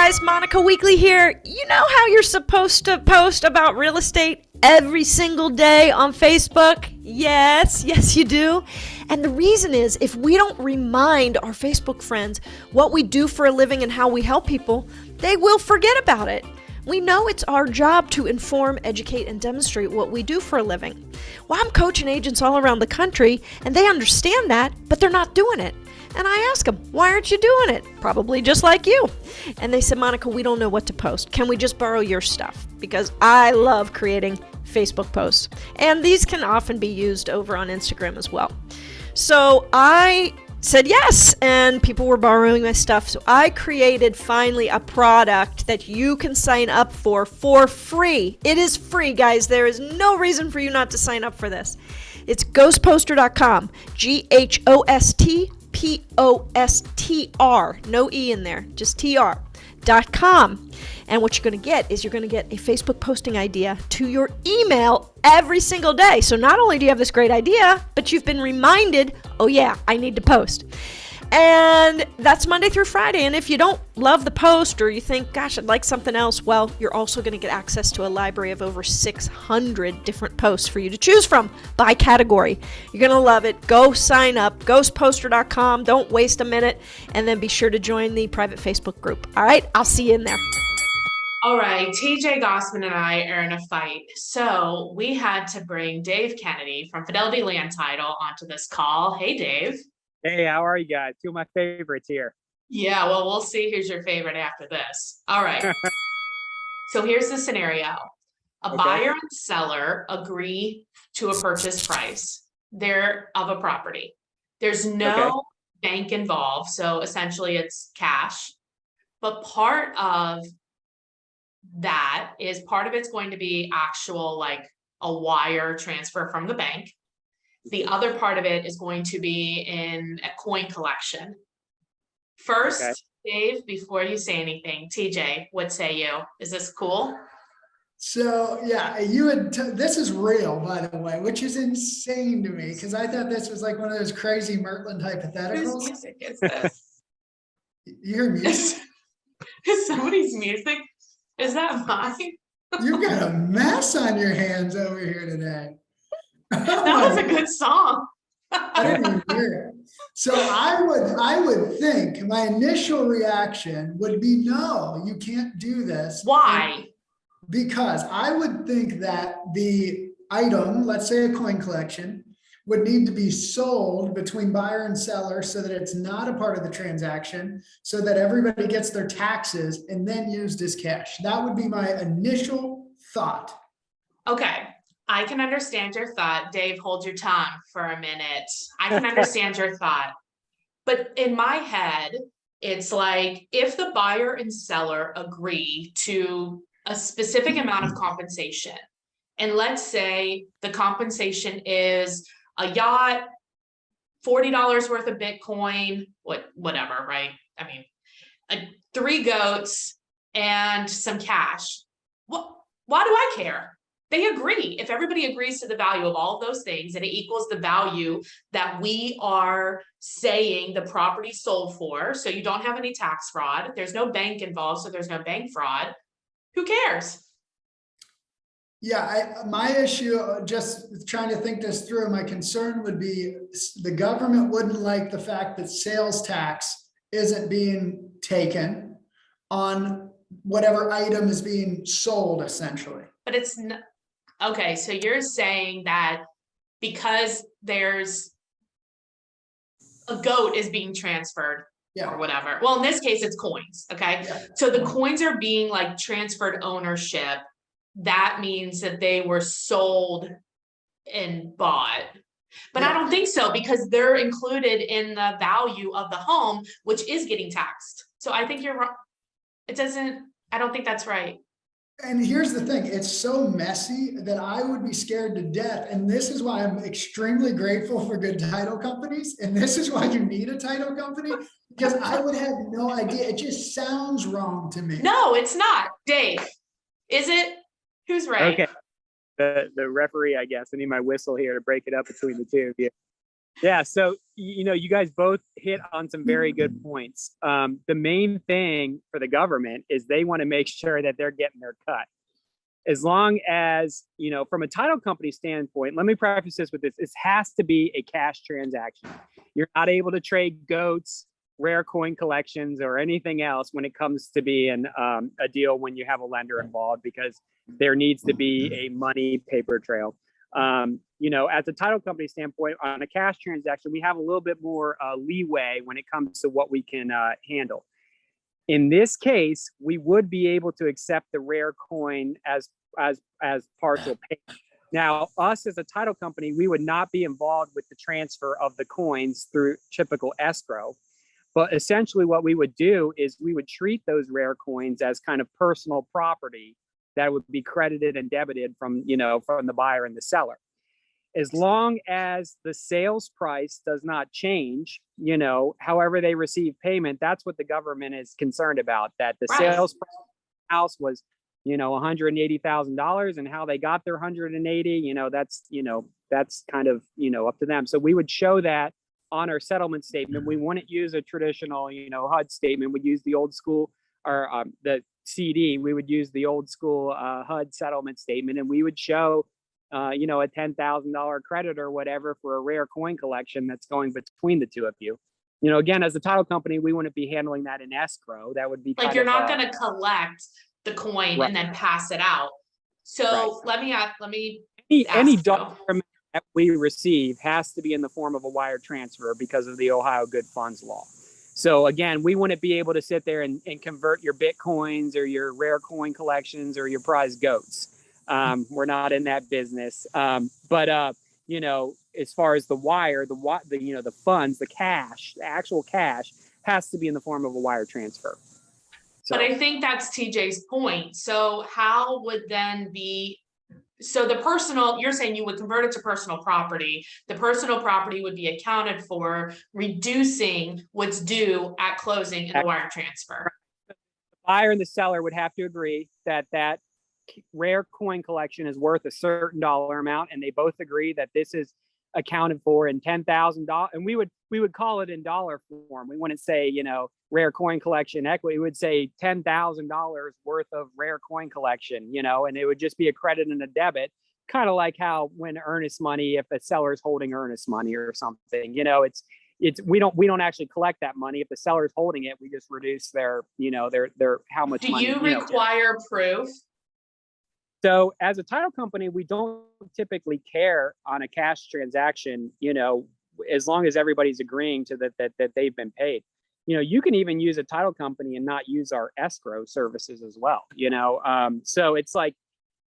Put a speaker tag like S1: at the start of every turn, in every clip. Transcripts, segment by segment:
S1: guys, Monica Weakley here. You know how you're supposed to post about real estate every single day on Facebook? Yes, you do. And the reason is, if we don't remind our Facebook friends what we do for a living and how we help people, they will forget about it. We know it's our job to inform, educate, and demonstrate what we do for a living. Well, I'm coaching agents all around the country, and they understand that, but they're not doing it. And I ask them, why aren't you doing it? Probably just like you. And they said, Monica, we don't know what to post. Can we just borrow your stuff? Because I love creating Facebook posts. And these can often be used over on Instagram as well. So I said yes, and people were borrowing my stuff. So I created finally a product that you can sign up for free. It is free, guys. There is no reason for you not to sign up for this. It's ghostposter.com, GHOSTPOSTR, no E in there, just TR.com. And what you're going to get is you're going to get a Facebook posting idea to your email every single day. So not only do you have this great idea, but you've been reminded, oh yeah, I need to post. And that's Monday through Friday. And if you don't love the post or you think, gosh, I'd like something else, well, you're also going to get access to a library of over 600 different posts for you to choose from by category. You're going to love it. Go sign up, ghostposter.com. Don't waste a minute. And then be sure to join the private Facebook group. All right, I'll see you in there.
S2: All right, Tj Gausman and I are in a fight. So we had to bring Dave Kennedy from Fidelity Land Title onto this call. Hey, Dave.
S3: Hey, how are you guys? Two of my favorites here.
S2: Yeah, well, we'll see who's your favorite after this. All right. So here's the scenario. A buyer and seller agree to a purchase price. They're of a property. There's no bank involved. So essentially it's cash. But part of it's going to be actual, like a wire transfer from the bank. The other part of it is going to be in a coin collection. First, Dave, before you say anything, TJ, what say you? Is this cool?
S4: So yeah, this is real, by the way, which is insane to me because I thought this was like one of those crazy Murtland hypotheticals.
S2: Whose music is this?
S4: You hear music?
S2: Is somebody's music? Is that mine?
S4: You've got a mess on your hands over here today.
S2: That was a good song.
S4: I didn't even hear it. So I would think my initial reaction would be, no, you can't do this.
S2: Why?
S4: Because I would think that the item, let's say a coin collection, would need to be sold between buyer and seller so that it's not a part of the transaction, so that everybody gets their taxes and then used as cash. That would be my initial thought.
S2: Okay. I can understand your thought. Dave, hold your tongue for a minute. I can understand your thought. But in my head, it's like if the buyer and seller agree to a specific amount of compensation, and let's say the compensation is a yacht, $40 worth of Bitcoin, whatever, right? I mean, 3 goats and some cash. Why do I care? They agree. If everybody agrees to the value of all of those things and it equals the value that we are saying the property sold for, so you don't have any tax fraud, there's no bank involved, so there's no bank fraud, who cares?
S4: Yeah, my issue, just trying to think this through, my concern would be the government wouldn't like the fact that sales tax isn't being taken on whatever item is being sold, essentially.
S2: But it's not. Okay, so you're saying that because there's a goat is being transferred or whatever. Well, in this case, it's coins. Okay. Yeah. So the coins are being like transferred ownership. That means that they were sold and bought. But I don't think so, because they're included in the value of the home, which is getting taxed. So I think you're wrong. I don't think that's right.
S4: And here's the thing, it's so messy that I would be scared to death. And this is why I'm extremely grateful for good title companies. And this is why you need a title company, because I would have no idea. It just sounds wrong to me.
S2: No, it's not. Dave, is it? Who's right?
S3: Okay. The referee, I guess. I need my whistle here to break it up between the two of you. Yeah, so you guys both hit on some very good points. The main thing for the government is they want to make sure that they're getting their cut. As long as, from a title company standpoint, let me preface this with this. This has to be a cash transaction. You're not able to trade goats, rare coin collections, or anything else when it comes to being a deal when you have a lender involved, because there needs to be a money paper trail. As a title company standpoint, on a cash transaction, we have a little bit more leeway when it comes to what we can handle. In this case, we would be able to accept the rare coin as partial payment. Now, us as a title company, we would not be involved with the transfer of the coins through typical escrow. But essentially what we would do is we would treat those rare coins as kind of personal property that would be credited and debited from the buyer and the seller. As long as the sales price does not change, however they receive payment, that's what the government is concerned about, that the sales price of the house was, $180,000, and how they got their 180, that's kind of, up to them. So we would show that on our settlement statement. We wouldn't use a traditional, HUD statement. We'd use the old school, or the CD. We would use the old school HUD settlement statement, and we would show a $10,000 credit or whatever for a rare coin collection that's going between the two of you. Again, as a title company, we wouldn't be handling that in escrow. That would be
S2: Like, you're not going to collect the coin and then pass it out. So let me
S3: any document that we receive has to be in the form of a wire transfer because of the Ohio Good Funds Law. So again, we wouldn't be able to sit there and convert your Bitcoins or your rare coin collections or your prize goats. We're not in that business. But as far as the wire, the funds, the cash, the actual cash has to be in the form of a wire transfer. So.
S2: But I think that's TJ's point. So how would then so the personal, you're saying you would convert it to personal property. The personal property would be accounted for, reducing what's due at closing in the wire transfer.
S3: The buyer and the seller would have to agree that rare coin collection is worth a certain dollar amount, and they both agree that this is accounted for in $10,000, and we would call it in dollar form. We wouldn't say rare coin collection equity. We would say $10,000 worth of rare coin collection, and it would just be a credit and a debit, kind of like how when earnest money, if a seller's holding earnest money or something, it's we don't actually collect that money. If the seller's holding it, we just reduce their how much money.
S2: Do you require proof?
S3: So as a title company, we don't typically care on a cash transaction, as long as everybody's agreeing to that they've been paid. You can even use a title company and not use our escrow services as well, so it's like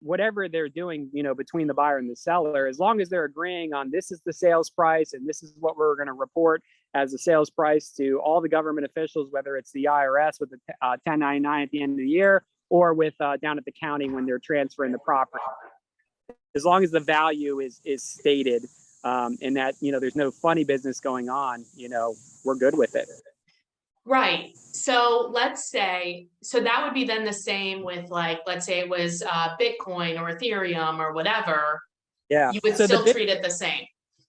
S3: whatever they're doing, between the buyer and the seller, as long as they're agreeing on this is the sales price and this is what we're going to report as the sales price to all the government officials, whether it's the IRS with the 1099 at the end of the year, or with down at the county when they're transferring the property. As long as the value is stated, and that, there's no funny business going on, we're good with it.
S2: Right. So let's say, that would be then the same with, like, let's say it was Bitcoin or Ethereum or whatever.
S3: Yeah.
S2: You would still treat it the same.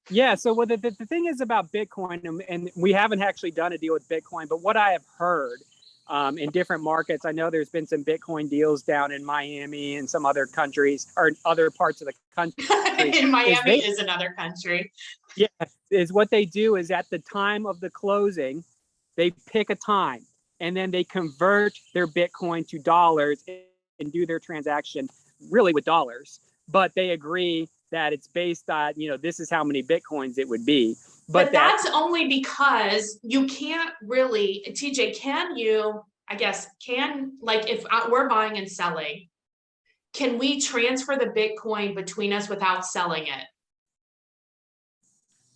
S3: Yeah. So the thing is about Bitcoin, and we haven't actually done a deal with Bitcoin, but what I have heard in different markets, I know there's been some Bitcoin deals down in Miami and some other countries or other parts of the country.
S2: In Miami is another country.
S3: Yeah, is what they do is at the time of the closing, they pick a time and then they convert their Bitcoin to dollars and do their transaction really with dollars. But they agree that it's based on, this is how many Bitcoins it would be.
S2: But that's only because you can't really, TJ, if we're buying and selling, can we transfer the Bitcoin between us without selling it?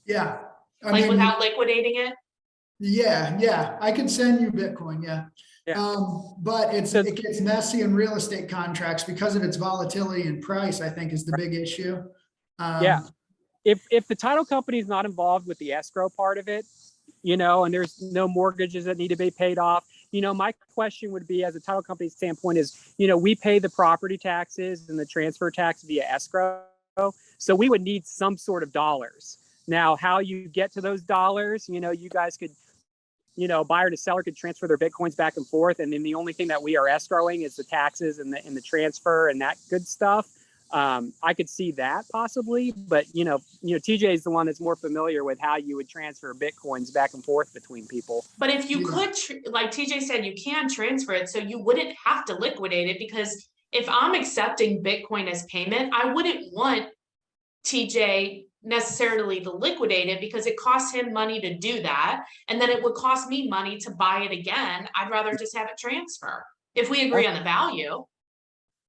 S4: Yeah.
S2: Without liquidating it?
S4: Yeah. I could send you Bitcoin. Yeah. But it gets messy in real estate contracts because of its volatility and price, I think, is the big issue.
S3: If the title company is not involved with the escrow part of it, and there's no mortgages that need to be paid off, my question would be, as a title company standpoint, is, we pay the property taxes and the transfer tax via escrow. So we would need some sort of dollars. Now, how you get to those dollars, you know, you guys could, you know, buyer to seller could transfer their Bitcoins back and forth. And then the only thing that we are escrowing is the taxes and the transfer and that good stuff. I could see that possibly, but you know, TJ is the one that's more familiar with how you would transfer Bitcoins back and forth between people.
S2: But if you could, like TJ said, you can transfer it, so you wouldn't have to liquidate it, because if I'm accepting Bitcoin as payment, I wouldn't want TJ necessarily to liquidate it, because it costs him money to do that. And then it would cost me money to buy it again. I'd rather just have it transfer if we agree on the value.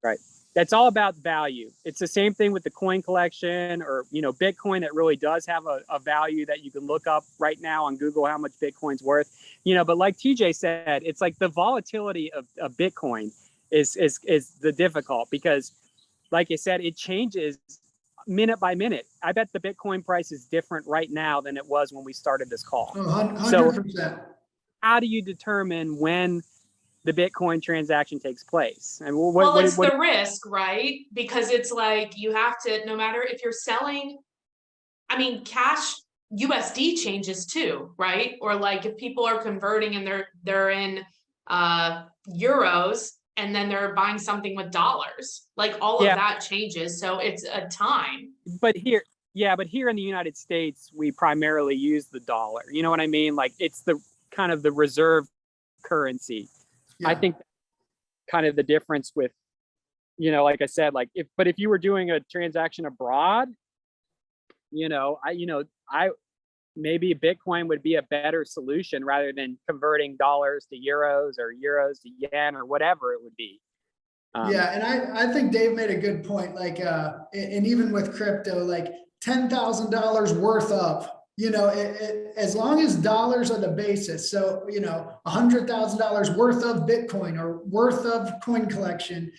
S3: Right. That's all about value. It's the same thing with the coin collection or, you know, Bitcoin that really does have a value that you can look up right now on Google how much Bitcoin's worth, you know, but like TJ said, it's like the volatility of Bitcoin is the difficult, because like I said, it changes minute by minute. I bet the Bitcoin price is different right now than it was when we started this call.
S4: 100%.
S3: So how do you determine when the Bitcoin transaction takes place? And
S2: It's the risk, right? Because it's like, you have to, no matter if you're selling, I mean, cash USD changes too, right? Or like if people are converting and they're in euros, and then they're buying something with dollars, like all of that changes. So it's a time. But here in the United States, we primarily use the dollar. You know what I mean? Like it's the kind of the reserve currency. Yeah. I think kind of the difference with, you know, like I said, like if you were doing a transaction abroad, maybe Bitcoin would be a better solution rather than converting dollars to euros or euros to yen or whatever it would be.
S4: And I think Dave made a good point. Like, and even with crypto, like $10,000 worth of, you know, as long as dollars are the basis. So, you know, $100,000 worth of Bitcoin or worth of coin collection,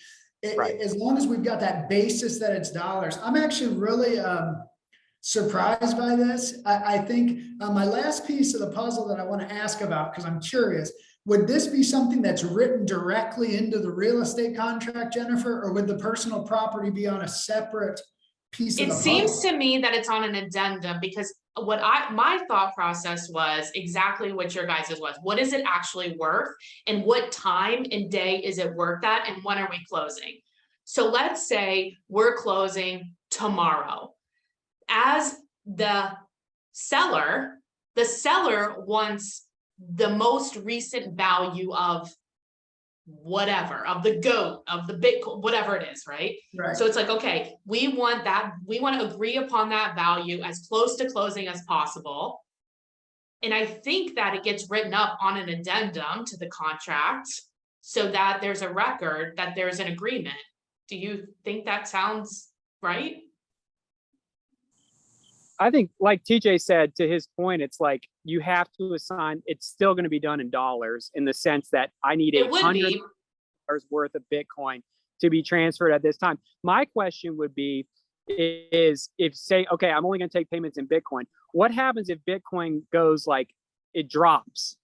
S4: as long as we've got that basis that it's dollars. I'm actually really, surprised by this. I think my last piece of the puzzle that I want to ask about, because I'm curious, would this be something that's written directly into the real estate contract, Jennifer, or would the personal property be on a separate piece of the puzzle? It seems to me that it's on an addendum, because my thought process was exactly what your guys' was. What is it actually worth, and what time and day is it worth that, and when are we closing? So let's say we're closing tomorrow. As the seller wants the most recent value of whatever, of the GOAT, of the Bitcoin, whatever it is, right? So it's like, okay, we want to agree upon that value as close to closing as possible. And I think that it gets written up on an addendum to the contract so that there's a record that there's an agreement. Do you think that sounds right?
S3: I think, like TJ said, to his point, it's like you have to assign, it's still going to be done in dollars, in the sense that I need $100 worth of Bitcoin to be transferred at this time. My question would be, is if say, okay, I'm only going to take payments in Bitcoin. What happens if Bitcoin goes like it drops?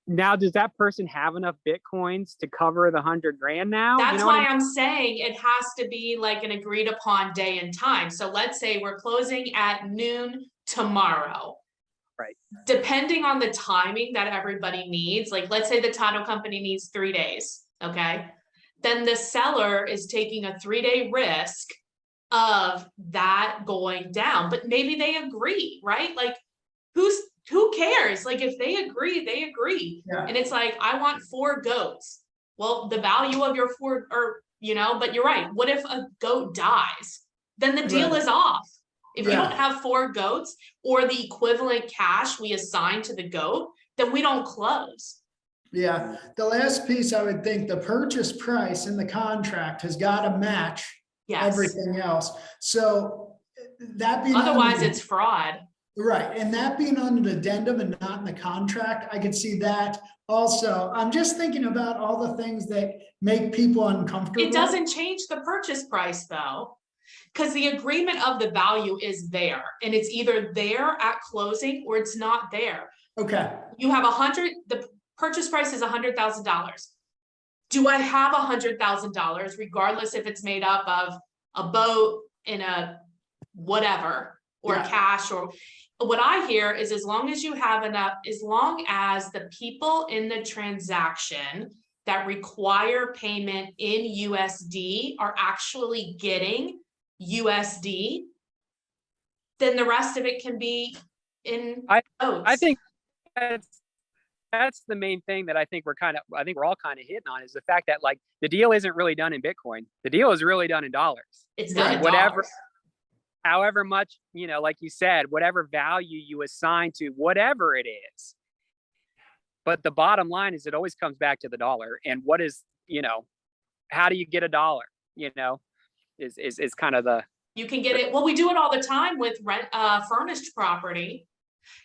S3: Now, does that person have enough Bitcoins to cover the $100,000 now?
S2: That's why I'm saying it has to be like an agreed upon day and time. So let's say we're closing at noon tomorrow.
S3: Right.
S2: Depending on the timing that everybody needs, like let's say the title company needs 3 days. Okay. Then the seller is taking a 3-day risk of that going down, but maybe they agree, right? Like who cares? Like if they agree, they agree. Yeah. And it's like, I want 4 goats. Well, the value of your 4, or, you know, but you're right. What if a goat dies? Then the deal is off. If you don't have 4 goats or the equivalent cash we assign to the goat, then we don't close. Yeah. The last piece, I would think the purchase price in the contract has got to match everything else. So that being, otherwise it's fraud. Right. And that being on an addendum and not in the contract, I could see that also. I'm just thinking about all the things that make people uncomfortable. It doesn't change the purchase price though, because the agreement of the value is there, and it's either there at closing or it's not there. Okay. You have the purchase price is $100,000. Do I have $100,000 regardless if it's made up of a boat and a whatever, or cash, or what I hear is as long as you have enough, as long as the people in the transaction that require payment in USD are actually getting USD, then the rest of it can be in notes.
S3: I think that's the main thing that I think we're all kind of hitting on, is the fact that like the deal isn't really done in Bitcoin. The deal is really done in dollars.
S2: It's done in
S3: whatever
S2: dollars.
S3: However much, like you said, whatever value you assign to whatever it is. But the bottom line is it always comes back to the dollar. And what is, how do you get a dollar, is kind of the.
S2: You can get it. Well, we do it all the time with rent, furnished property.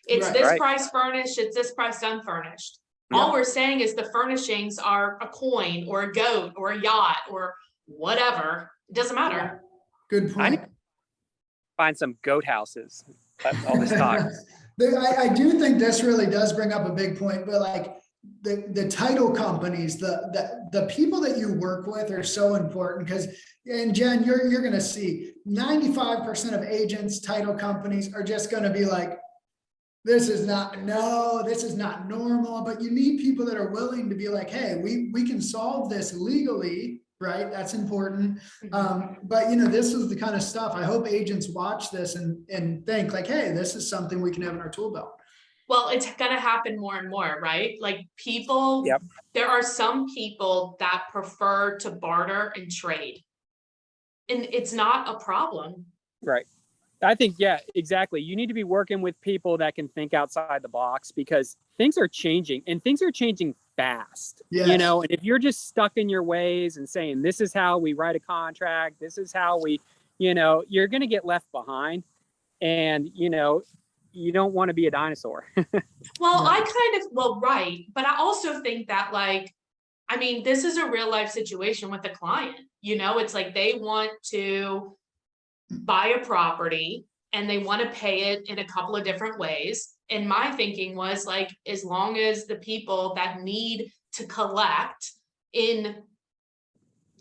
S2: It's
S4: Right.
S2: this price furnished, it's this price unfurnished.
S3: Yeah.
S2: All we're saying is the furnishings are a coin or a goat or a yacht or whatever. It doesn't matter.
S4: Good
S3: I need
S4: point.
S3: to find some goat houses. All this talk.
S4: I do think this really does bring up a big point, but like the title companies, the people that you work with are so important because, and Jen, you're going to see 95% of agents, title companies are just going to be like, this is not normal, but you need people that are willing to be like, hey, we can solve this legally, right? That's important. But this is the kind of stuff I hope agents watch this and think like, hey, this is something we can have in our tool belt.
S2: Well, it's going to happen more and more, right? Like people,
S3: Yep.
S2: There are some people that prefer to barter and trade. And it's not a problem.
S3: Right. I think, yeah, exactly. You need to be working with people that can think outside the box because things are changing and things are changing fast.
S4: Yes.
S3: And if you're just stuck in your ways and saying, this is how we write a contract, this is how we, you're going to get left behind and, you don't want to be a dinosaur.
S2: Well, right. But I also think that this is a real life situation with a client, it's like they want to buy a property and they want to pay it in a couple of different ways. And my thinking was like, as long as the people that need to collect in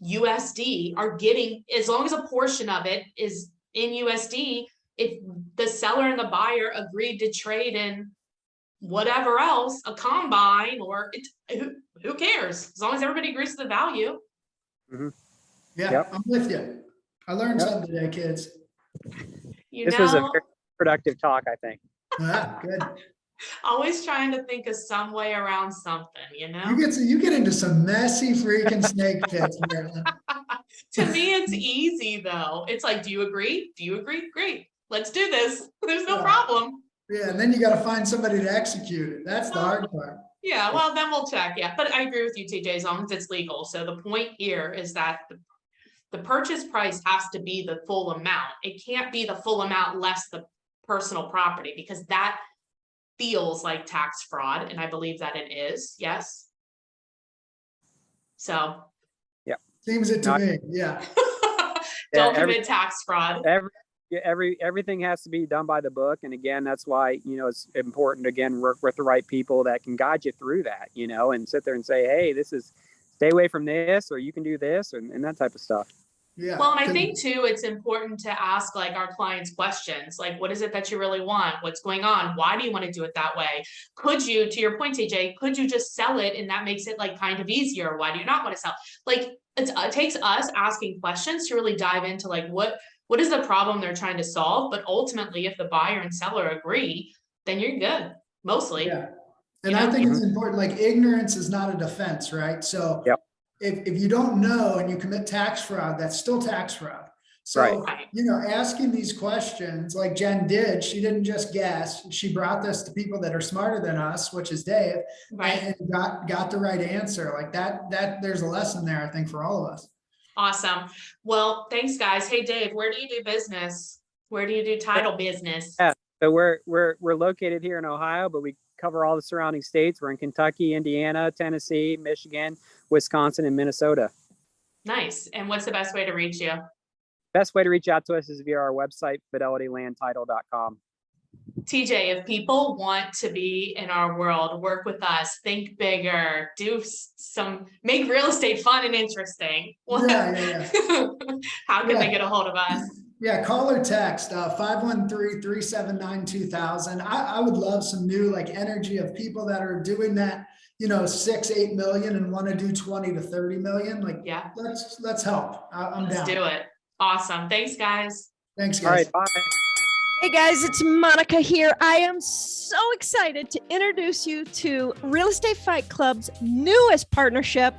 S2: USD are getting, as long as a portion of it is in USD, if the seller and the buyer agreed to trade in whatever else, a combine or who cares? As long as everybody agrees to the value.
S3: Mm-hmm.
S4: Yeah,
S3: Yep.
S4: I'm with you. I learned something today, kids.
S3: This was a very productive talk, I think.
S4: Good.
S2: Always trying to think of some way around something,
S4: You get into some messy freaking snake pits, Murtland.
S2: To me, it's easy though. It's like, do you agree? Do you agree? Great. Let's do this. There's no problem.
S4: Yeah, and then you got to find somebody to execute it. That's the hard part.
S2: Yeah, well, then we'll check. Yeah, but I agree with you, TJ, as long as it's legal. So the point here is that the purchase price has to be the full amount. It can't be the full amount less the personal property because that feels like tax fraud. And I believe that it is. Yes. So.
S4: Yeah. Seems it to me. Yeah.
S2: Don't commit tax fraud.
S3: Everything has to be done by the book. And again, that's why, it's important to, again, work with the right people that can guide you through that, and sit there and say, hey, stay away from this, or you can do this and that type of stuff.
S4: Yeah.
S2: Well, and I think too, it's important to ask our clients questions, like, what is it that you really want? What's going on? Why do you want to do it that way? Could you, to your point, TJ, could you just sell it? And that makes it kind of easier. Why do you not want to sell? It takes us asking questions to really dive into what is the problem they're trying to solve? But ultimately, if the buyer and seller agree, then you're good, mostly.
S4: Yeah. And I think it's important, ignorance is not a defense, right? So
S3: yep.
S4: if you don't know and you commit tax fraud, that's still tax fraud. So,
S3: right.
S4: Asking these questions like Jen did, she didn't just guess, she brought this to people that are smarter than us, which is Dave,
S2: right.
S4: And got the right answer. That there's a lesson there, I think, for all of us.
S2: Awesome. Well, thanks guys. Hey, Dave, where do you do business? Where do you do title business?
S3: Yeah. So we're located here in Ohio, but we cover all the surrounding states. We're in Kentucky, Indiana, Tennessee, Michigan, Wisconsin, and Minnesota.
S2: Nice. And what's the best way to reach you?
S3: Best way to reach out to us is via our website, fidelitylandtitle.com.
S2: TJ, if people want to be in our world, work with us, think bigger, make real estate fun and interesting.
S4: Yeah.
S2: How can they get a hold of us?
S4: Yeah, call or text 513-379-2000. I would love some new like energy of people that are doing that, 6-8 million and want to do 20 to 30 million. Like,
S2: Yeah,
S4: let's help. I'm
S2: let's
S4: down.
S2: do it. Awesome. Thanks, guys.
S4: Thanks,
S3: All
S4: guys.
S3: right, bye.
S1: Hey guys, it's Monica here. I am so excited to introduce you to Real Estate Fight Club's newest partnership,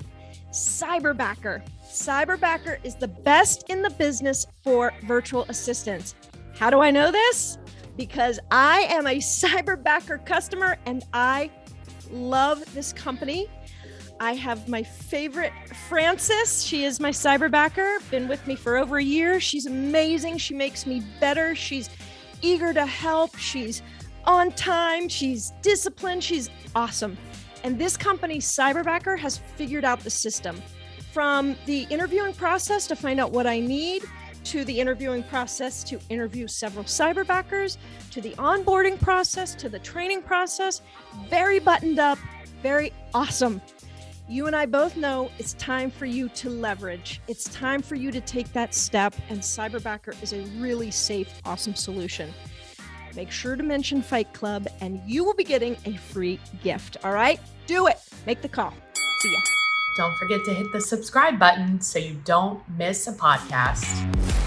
S1: Cyberbacker. Cyberbacker is the best in the business for virtual assistants. How do I know this? Because I am a Cyberbacker customer and I love this company. I have my favorite, Frances. She is my Cyberbacker, been with me for over a year. She's amazing. She makes me better. She's eager to help. She's on time. She's disciplined. She's awesome. And this company, Cyberbacker, has figured out the system. From the interviewing process to find out what I need, to the interviewing process to interview several Cyberbackers, to the onboarding process, to the training process, very buttoned up, very awesome. You and I both know it's time for you to leverage. It's time for you to take that step, and Cyberbacker is a really safe, awesome solution. Make sure to mention Fight Club and you will be getting a free gift. All right, do it. Make the call. See ya.
S2: Don't forget to hit the subscribe button so you don't miss a podcast.